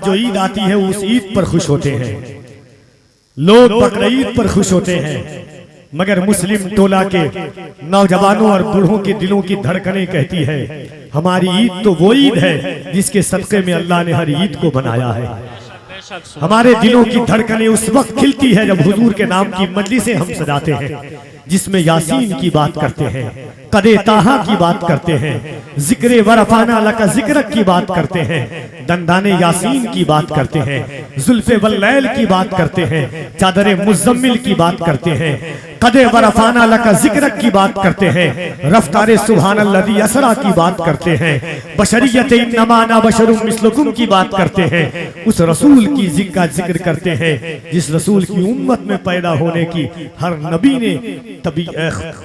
जो ईद आती है उस ईद पर खुश होते हैं, लोग बकरीद पर खुश होते हैं, मगर मुस्लिम टोला के नौजवानों और बूढ़ों के दिलों की धड़कनें कहती है हमारी ईद तो वो ईद है जिसके सदक़े में अल्लाह ने हर ईद को बनाया है। हमारे दिलों की धड़कनें उस वक्त खिलती है जब हुजूर के नाम की मजलिसें हम सजाते हैं, जिसमें यासीन की बात करते हैं, कदे ताहा की बात करते हैं, जिक्र वरफाना लका जिक्रक की बात करते हैं, दंदाने यासीन की बात करते हैं, जुल्फे वल्लैल की बात करते हैं, चादरे मुज़म्मिल की बात करते हैं, कदे वरफाना लका जिक्रक की बात करते हैं, रफ्तारे सुभानल्लज़ी असरा की बात करते हैं, बशरियत इन्नमा अना बशरुम मिस्लुकुम की बात करते हैं, उस रसूल की जिक्र करते हैं जिस रसूल की उम्मत में पैदा होने की हर नबी ने तभी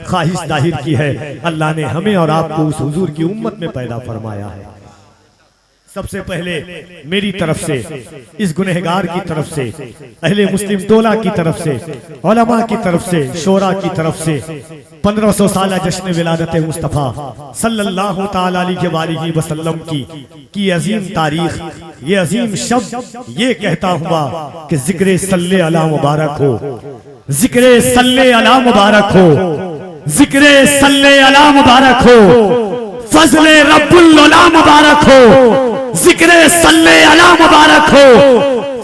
ख्वाहिश जाहिर की है। अल्लाह ने हमें और आपको उस हुजूर की उम्मत में पैदा फरमाया है। सबसे पहले मेरी तरफ से, इस गुनहगार की तरफ से, अहले मुस्लिम टोला की तरफ से, उलमा की तरफ से, शोरा की तरफ से 1500 साल जश्न विलादत मुस्तफ़ा सल्लल्लाहु ताला अलैहि वसल्लम की अजीम तारीख, ये अजीम शब्द ये कहता हुआ कि जिक्र सल्ले अला मुबारक हो, जिक्र सल्ले अला मुबारक हो, जिक्र सल्ले अला मुबारक हो, फज़ले रब्बुल अला मुबारक हो, जिक्र सल्ले अला मुबारक हो,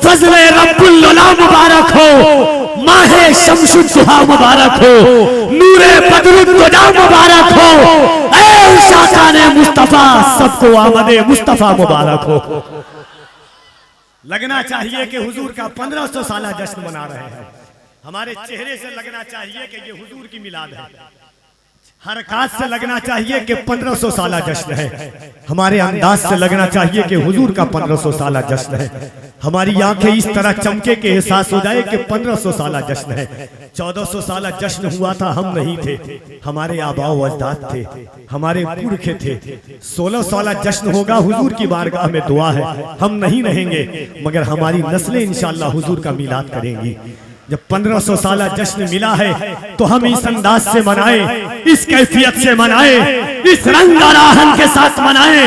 फज़ले रब्बुल अला मुबारक हो, माहे शम्सुद्दुहा मुबारक हो, नूरे बदरुद्दुजा मुबारक हो, ऐ शाकाने मुस्तफा सबको आमदे मुस्तफा मुबारक हो। लगना चाहिए कि हुजूर का 1500 साला जश्न मना रहे हैं। हमारे चेहरे से लगना चाहिए कि ये हुजूर की मिलाद है, हरकत से लगना चाहिए कि 1500 साला जश्न है, हमारे अंदाज से लगना चाहिए कि हुजूर का 1500 साला जश्न है, हमारी आंखें इस तरह चमके के एहसास हो जाए कि 1500 साला जश्न है। 1400 साला जश्न हुआ था, हम नहीं थे, हमारे आबाओ अजदाद थे, हमारे पुरखे थे। 1600 साला जश्न होगा, हुजूर की बारगाह में दुआ है, हम नहीं रहेंगे मगर हमारी नस्लें इंशाअल्लाह हुजूर का मिलाद करेंगी। जब 1500 साला जश्न मिला है तो हम इस अंदाज से मनाए, इस कैफियत से मनाए, इस रंगाराहन के साथ मनाए,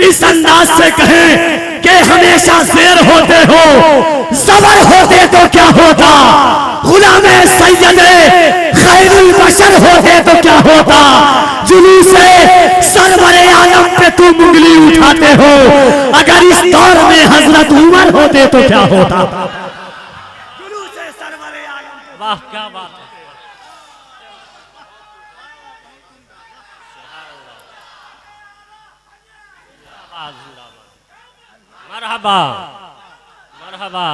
इस अंदाज से कहें कि हमेशा शेर होते हो, ज़बर होते तो क्या होता, गुलामे सैयदे खैरुल बशर होते तो क्या होता, जुलूसे सरवरे आलम पे तुम उंगली उठाते हो, अगर इस दौर में हजरत उमर होते तो क्या होता। वाह क्या बात है। मरहबा मरहबा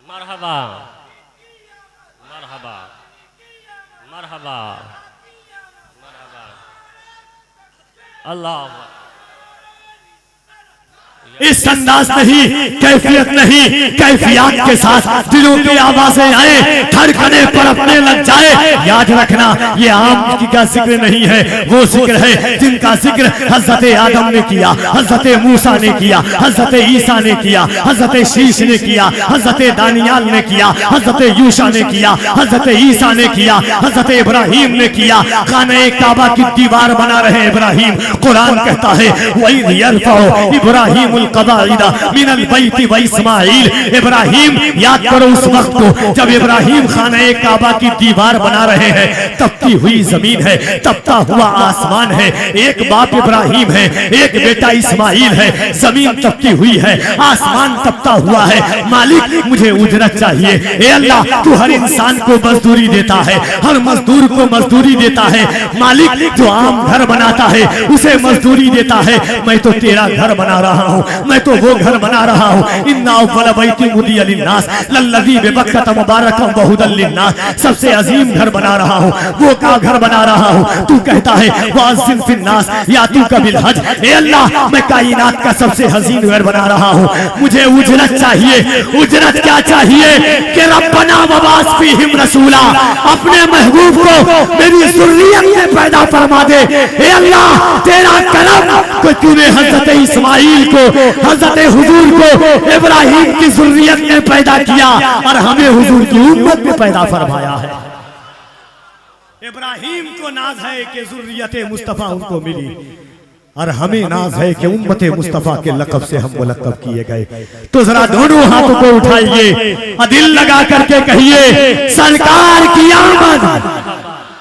मरहबा मरहबा मरहबा मरहबा अल्लाह। इस अंदाज नहीं, कैफियत नहीं, कैफियत के साथ दिलों की आवाजें आए, धड़कने पर अपने लग जाए। याद रखना ये आम का जिक्र नहीं है, वो जिक्र है जिनका जिक्र हजरत आदम ने किया, हजरत मूसा ने किया, हजरत ईसा ने किया, हजरत शीश ने किया, हजरत दानियाल ने किया, हजरत यूशा ने किया, हजरत ईसा ने किया, हजरत इब्राहिम ने किया। खाने काबा की दीवार बना रहे इब्राहिम, कुरान कहता है वही यरफउ इब्राहिम मिनल बैति व इस्माइल। इब्राहिम, याद करो उस वक्त को जब इब्राहिम खाने काबा की दीवार बना रहे हैं, तपती हुई जमीन है, तपता हुआ आसमान है, एक बाप इब्राहिम है, एक बेटा इस्माइल है, जमीन तपती हुई है, आसमान तपता हुआ है। मालिक मुझे उजरत चाहिए, ए अल्लाह तू हर इंसान को मजदूरी देता है, हर मजदूर को मजदूरी देता है। मालिक जो आम घर बनाता है उसे मजदूरी देता है, मैं तो तेरा घर बना रहा हूँ, मैं तो वो घर बना रहा हूँ। इन्ना अव्वल बैति वुदिअ लिन्नास लल्लज़ी बिबक्कत मुबारकन व हुदल लिन्नास, सबसे अजीम घर बना रहा हूँ, वो का घर बना रहा हूँ। तू कहता है वाज़िन फिन्नास यातूका बिल हज, ए अल्लाह मैं कायनात का सबसे हसीन घर बना रहा हूँ, मुझे उजरत चाहिए। उजरत क्या चाहिए कि रब्बना वबास फीहिम रसूला, अपने महबूब को मेरी ज़ुर्रियत में पैदा फरमा दे। ए अल्लाह तेरा करम को तूने हजरत इस्माइल को, हजरत हुजूर को इब्राहिम की ज़ुर्रियत में पैदा किया और हमें हुजूर की उम्मत में पैदा फरमाया है। इब्राहिम को नाज है कि ज़ुर्रियत मुस्तफ़ा उनको मिली, और हमें नाज है कि उम्मते मुस्तफा के लक़ब से हम मुलक़्क़ब किए गए। तो जरा दोनों हाथों को उठाइए और दिल लगा करके कहिए सरकार की आमद।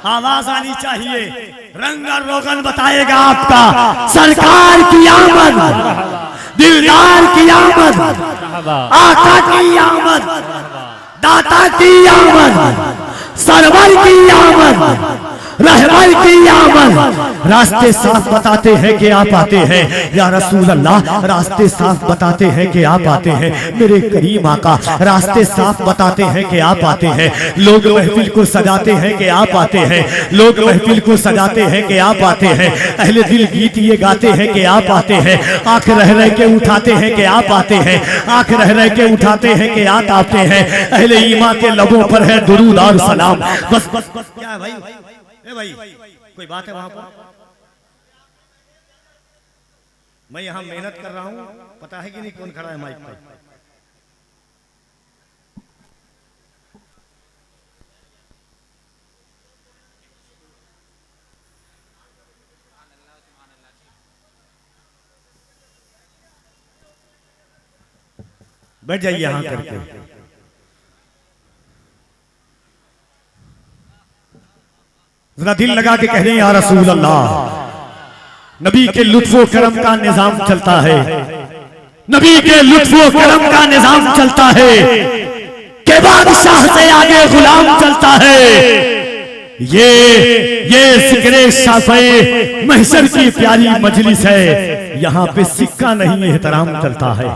आवाज आनी चाहिए, रंग और रोगन बताएगा आपका। सरकार की आमद, दिलदार की आमद, आका की आमद, दाता की आमद, सरवर की आमद, रहबर की आमद। रास्ते साफ बताते हैं कि आप आते हैं या रसूल अल्लाह, रास्ते साफ बताते हैं कि आप आते हैं मेरे करीम आका, रास्ते साफ बताते हैं कि आप आते हैं। लोग महफिल को सजाते हैं कि आप आते हैं, लोग महफिल को सजाते हैं कि आप आते हैं। अहले दिल गीत ये गाते हैं कि आप आते हैं। आंख रह रह के उठाते हैं कि आप आते हैं, आंख रह रह के उठाते हैं कि आप आते हैं। अहले ईमान के लबों पर है दुरूद और सलाम। बस बस बस क्या है भाई? ए भाई, कोई बात है वहां पर? मैं यहां मेहनत कर रहा हूं, पता है कि नहीं कौन खड़ा है माइक पर? बैठ जाइए यहां करके। जरा दिल लगा के कह रहे हैं या रसूल अल्लाह, नबी के लुत्फो करम का निजाम चलता है, नबी के लुत्फो करम का निजाम चलता है के बादशाह से आगे गुलाम चलता है। ये जिक्रे शाफ़े महशर की प्यारी मजलिस है, यहाँ पे सिक्का नहीं एहतराम चलता है।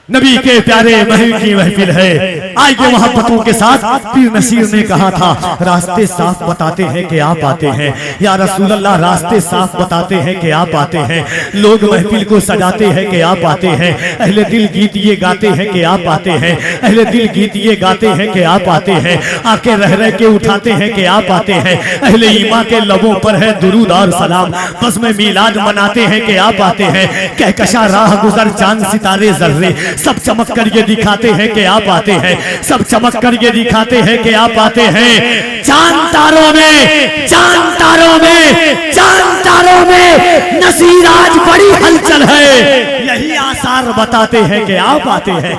नबी के प्यारे महल की महफिल है। आइए मोहब्बतों के साथ पीर नसीर ने कहा था रास्ते साफ बताते हैं कि आप आते हैं या रसूल अल्लाह, रास्ते साफ बताते हैं कि आप आते हैं। लोग महफिल को सजाते हैं कि आप आते हैं। अहले दिल गीत ये गाते हैं कि आप आते हैं, अहले दिल गीत ये गाते हैं कि आप आते हैं। आके रह रह के उठाते हैं कि आप आते हैं। अहले ईमान के लबों पर है दुरूद और सलाम। बस में मीलाद मनाते हैं कि आप आते हैं। कहकशा राह गुजर चांद सितारे जर्रे सब चमक कर ये दिखाते हैं कि आप आते हैं, सब चमक कर ये दिखाते हैं कि आप आते हैं। चांद तारों में, चांद तारों में, चांद तारों में नसीर आज बड़ी हलचल है, यही आसार बताते हैं कि आप आते हैं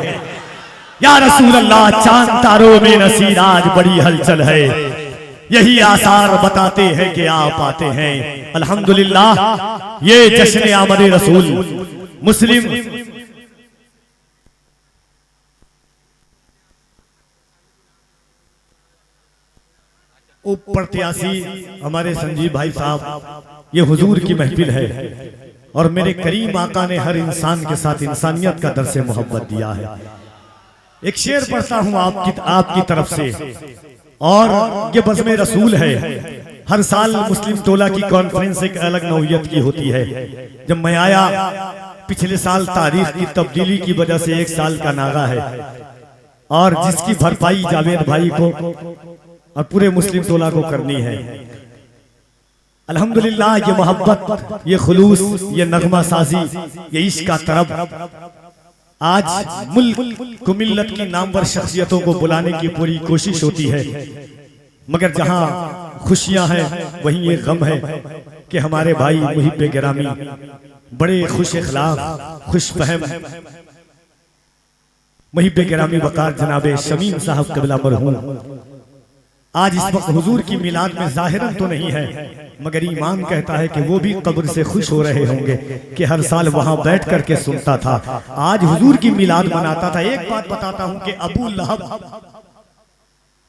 या रसूल अल्लाह। चांद तारों में नसीर आज बड़ी हलचल है, यही आसार बताते हैं कि आप आते हैं। अल्हम्दुलिल्लाह, ये जश्न आमद रसूल मुस्लिम उप प्रत्याशी हमारे संजीव भाई साहब, ये हुजूर की महफिल है और मेरे करीम आका ने हर इंसान के साथ इंसानियत का दर्से मोहब्बत दिया है। एक शेर पढ़ता हूं आपकी तरफ से, और ये बज़्म रसूल है। हर साल मुस्लिम टोला की कॉन्फ्रेंस एक अलग नौइयत की होती है। जब मैं आया पिछले साल तारीख की तब्दीली की वजह से एक साल का नागा है, और जिसकी भरपाई जावेद भाई को और पूरे मुस्लिम टोला को करनी है। अल्हम्दुलिल्लाह, ये मोहब्बत, ये खुलूस, ये नगमा साजी, ये इश्क का तरब आज मुल्क को मिल्लत की नामवर शख्सियतों को बुलाने की पूरी कोशिश होती है। मगर जहां खुशियां हैं वहीं ये गम है कि हमारे भाई मुहिब गिरामी बड़े खुश इखलाक, खुश फहम मुहिब गिरामी वकार जनाबे शमीम साहब कबला मरहूम आज इस वक्त हुजूर की मिलाद में जाहिरन तो नहीं है, मगर ईमान कहता है कि वो भी कब्र से खुश हो रहे होंगे कि हर साल वहां बैठ करके सुनता था, आज हुजूर की मिलाद मनाता था। एक बात बताता हूं कि अबू लहब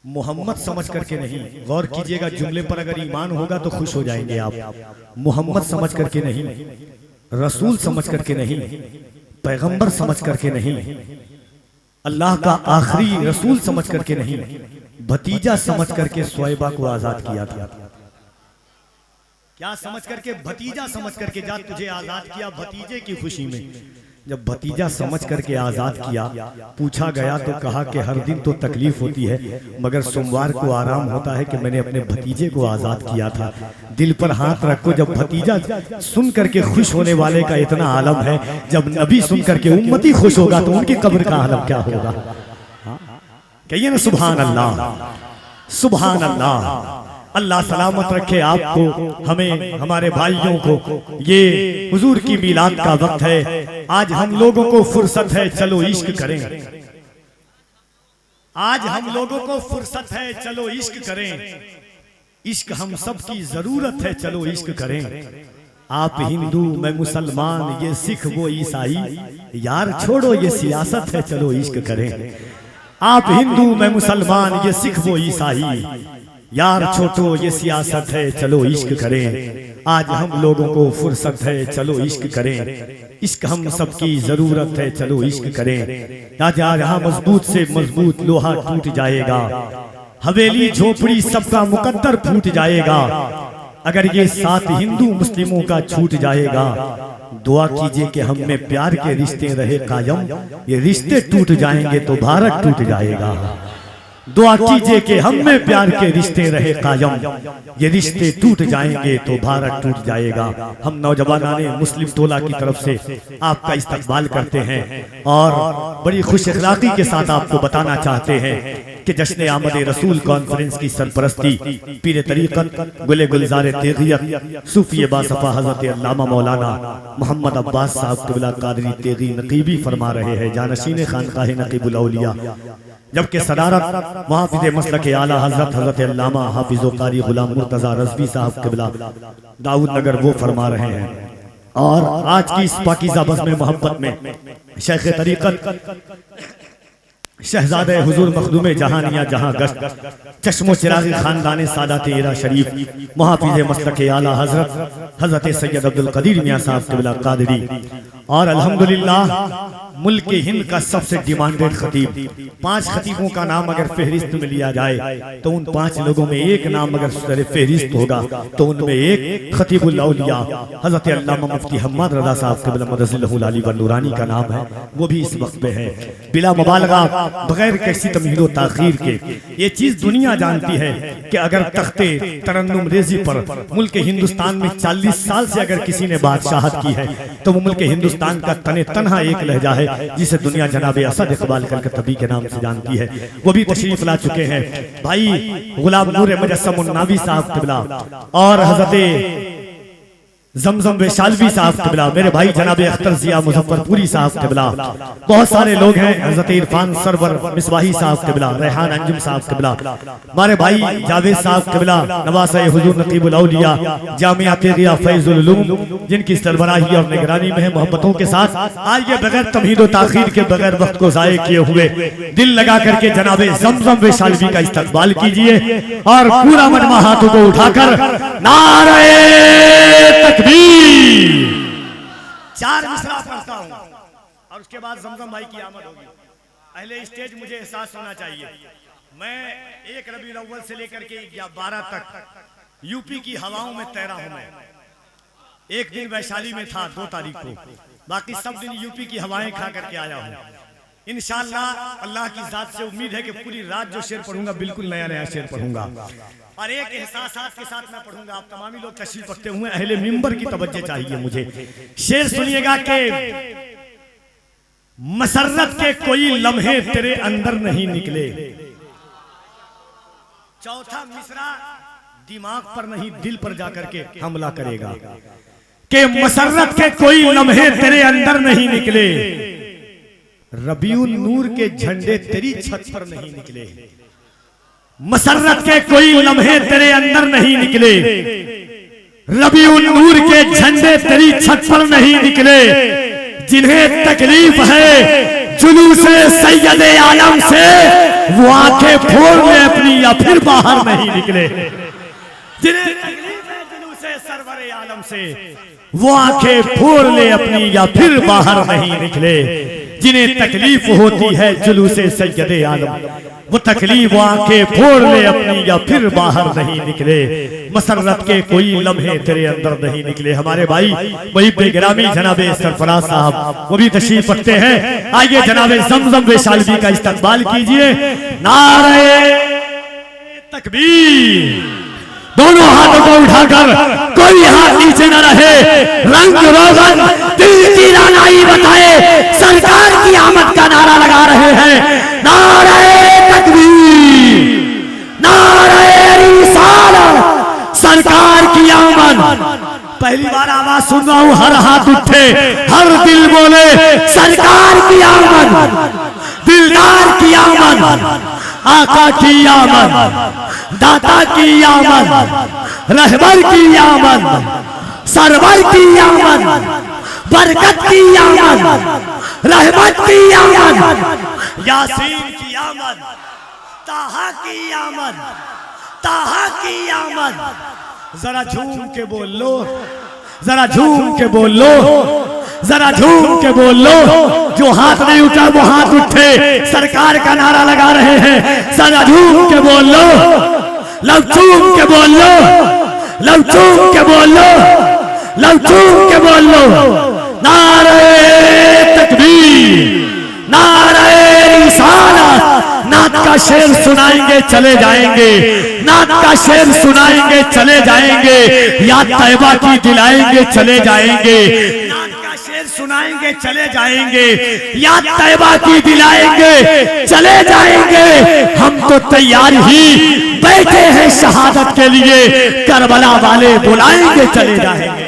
मोहम्मद समझ करके नहीं, गौर कीजिएगा जुमले पर, अगर ईमान होगा तो खुश हो जाएंगे आप। मोहम्मद समझ करके नहीं, रसूल समझ करके नहीं, पैगंबर समझ करके नहीं, अल्लाह का आखिरी रसूल समझ करके नहीं, भतीजा समझ करके स्वैबा को आजाद किया था। क्या समझ करके? भतीजा समझ करके, जा तुझे आजाद किया भतीजे की खुशी में। जब भतीजा समझ करके आजाद किया, पूछा गया तो कहा कि हर दिन तो तकलीफ होती है, मगर सोमवार को आराम होता है कि मैंने अपने भतीजे को आजाद किया था। दिल पर हाथ रखो, जब भतीजा सुन करके खुश होने वाले का इतना आलम है, जब नबी सुन करके उम्मती खुश होगा तो उनकी कब्र का आलम क्या होगा? कहिए ना सुभान अल्लाह, सुभान अल्लाह। अल्लाह सलामत रखे आपको, हमें, हमारे भाइयों को। ये हुजूर की मिलाद का वक्त है। आज हम लोगों को फुर्सत है, चलो इश्क करें। आज हम लोगों को फुर्सत है, चलो इश्क करें। इश्क हम सब की जरूरत है, चलो इश्क करें। आप हिंदू, मैं मुसलमान, ये सिख वो ईसाई, यार छोड़ो ये सियासत है, चलो इश्क करें। आप हिंदू, मैं मुसलमान, ये सिख वो ईसाई, यार छोड़ो ये सियासत है, चलो इश्क करें। आज हम लोगों को फुर्सत है, चलो इश्क करें। इश्क हम सबकी जरूरत है, चलो इश्क करें। आज यहाँ मजबूत से मजबूत लोहा टूट जाएगा, हवेली झोपड़ी सबका मुकद्दर फूट जाएगा। अगर ये साथ हिंदू मुस्लिमों का छूट जाएगा, दुआ कीजिए कि हम में प्यार के रिश्ते रहे कायम। ये रिश्ते टूट जाएंगे तो भारत टूट जाएगा। दुआ कीजिए कि हम में प्यार के रिश्ते रहे कायम। ये रिश्ते टूट जाएंगे तो भारत टूट जाएगा। हम नौजवानाने मुस्लिम टोला की तरफ से आपका इस्तकबाल करते हैं और बड़ी खुश अखलाकी के साथ आपको बताना चाहते हैं कि जश्न आमद रसूल कॉन्फ्रेंस की सरपरस्ती पीर तरीक़त गुले गुलजार तेगियत सूफी बासफा हजरत अल्लामा मौलाना मोहम्मद अब्बास साहब क़िबला क़ादरी तेगी नकीबी फरमा रहे हैं, जानशीन खानकाह नकीबुल औलिया। जबकि सदारत मुहाफ़िज़ मसलक आला हजरत हजरत अल्लामा हाफिज़ कारी गुलाम मुर्तज़ा रज़वी साहब क़िबला दाऊद नगर वो फरमा रहे हैं। और आज की इस पाकीज़ा बज़्म मोहब्बत में शेख तरीक़त शहजादे हुजूर मखदूम जहानिया जहां गश्त चश्मो चिराग़ी खानदान सादात एरा शरीफ मुहाफ़िज़ मसलक आला हजरत हजरत सैयद अब्दुल क़दीर मियां साहब क़िबला क़ादरी और अल्हम्दुलिल्लाह मुल्क के हिंद का सबसे डिमांडेड खतीब। 5 खतीबों का नाम अगर फहरिस्त में लिया जाए तो उन 5 लोगों में एक नाम अगर फहरिस्त होगा तो उनमें एक खतीबुल औलिया हजरत अल्लामा मुफ्ती हम्माद रज़ा साहब क़िबला मदज़िल्लहुल आली व नूरानी का नाम है। वो भी इस वक्त पे है। बिला मुबालगा, बगैर किसी तमहीद व ताख़ीर के ये चीज़ दुनिया जानती है कि अगर तख्ते तरन्नुम रेजी पर मुल्क हिंदुस्तान में 40 साल से अगर किसी ने बादशाहत की है तो वो मुल्क हिंदुस्तान का तने तनहा एक लहजा है जिसे दुनिया जनाब असद इकबाल कलकत्ती के नाम से जानती है। वो भी तशरीफ ला चुके हैं भाई गुलाम नूर मुजस्सम उन्नावी साहब क़िबला और हजरत जमजम वैशालवी साहब क़िबला, मेरे भाई जनाब अख्तर जिया मुजफ्फरपुरी साहब क़िबला, बहुत सारे लोग हैं, हजरत इरफान सरवर मिसबाही साहब क़िबला, रेहान अंजुम साहब क़िबला, हमारे भाई जावेद साहब क़िबला, नवासे हुजूर नकीबुल औलिया जामिया तेगिया फैजुल उलूम, जिनकी सरबराही और निगरानी में है। मोहब्बतों के साथ आइए बगैर तमहीद व ताख़ीर के, बगैर वक्त को ज़ाये किए हुए दिल लगा करके जनाब जमजम वैशालवी का इस्तकबाल कीजिए और पूरा मजमा हाथों को उठाकर नारे तकबीर 4 मिसरा पढ़ता हूं और उसके बाद जमजम भाई की आमद होगी। पहले स्टेज मुझे एहसास होना चाहिए, मैं 1 रबीउल अव्वल से लेकर के 12 तक यूपी की हवाओं में तैरा हूं। मैं एक दिन वैशाली में था 2 तारीख को, बाकी सब दिन यूपी की हवाएं खा करके आया हूं। इंशाअल्लाह अल्लाह की जात से उम्मीद है कि पूरी रात जो शेर पढ़ूंगा बिल्कुल नया नया शेर पढ़ूंगा और एक एहसासात के साथ मैं पढ़ूंगा। आप तमामी लोग तशरीफ रखते हुए अहले मिंबर की तवज्जो चाहिए मुझे। शेर सुनिएगा कि मसर्रत के कोई लम्हे तेरे अंदर नहीं निकले। चौथा मिसरा दिमाग पर नहीं दिल पर जाकर के हमला करेगा कि मसर्रत के कोई लम्हे तेरे अंदर नहीं निकले, रबीउल नूर के झंडे तेरी छत पर नहीं निकले। मसर्रत के कोई लम्हे तेरे अंदर नहीं निकले, रबीउल नूर के झंडे तेरी छत पर नहीं निकले। जिन्हें तकलीफ है जुलूसे सैयद आलम से वो आंखें फोड़ ले अपनी या फिर बाहर नहीं निकले। जिन्हें तकलीफ है जुलूसे सरवर आलम से वो आंखें फोड़ ले अपनी या फिर बाहर नहीं निकले। जिन्हें तकलीफ होती है जुलूसे सैयद आलम वो तकलीफ आंखें फोड़ ले अपनी या फिर बाहर नहीं निकले। मसर्रत के कोई लम्हे तेरे अंदर नहीं निकले। हमारे भाई वही बेगरामी जनाबे सरफराज साहब वो भी तशरीफ रखते हैं। आइए जनाबे जमजम वैशालवी का इस्तकबाल कीजिए। नारे तकबीर, दोनों हाथों को उठाकर कोई हाथ नीचे न रहे, रंग रोगन दिल की रानाई बताए सरकार की आमद का नारा लगा रहे हैं। नारे तकबीर, नारे रिसालत, पहली बार आवाज सुन रहा हूं, हर हाथ उठे, हर दिल बोले सरकार की आमद, दिलदार की आमद, आका की आमद, दाता की आमद, रहबर की आमद, सरवर की आमद, बरकत की आमद, रहमत की आमद, यासीन की आमद, ताहा की आमद, ताहा की आमद। जरा झूम के बोल लो, जरा झूम के बोल लो, जरा झूम के बोल लो। जो हाथ नहीं उठा वो हाथ उठे, सरकार का नारा लगा रहे हैं। जरा झूम के बोल लो, लव झूम के बोल लो, लव झूम के बोल लो, लव झूम के बोल लो। नारे तकबीर, नारे रिसालत। नात का शेर सुनाएंगे चले जाएंगे, नात का शेर सुनाएंगे चले जाएंगे, याद तैयबा की दिलाएंगे चले जाएंगे। नात का शेर सुनाएंगे चले जाएंगे, याद तैयबा की दिलाएंगे चले जाएंगे। हम तो तैयार ही बैठे हैं शहादत के लिए, करबला वाले बुलाएंगे चले जाएंगे।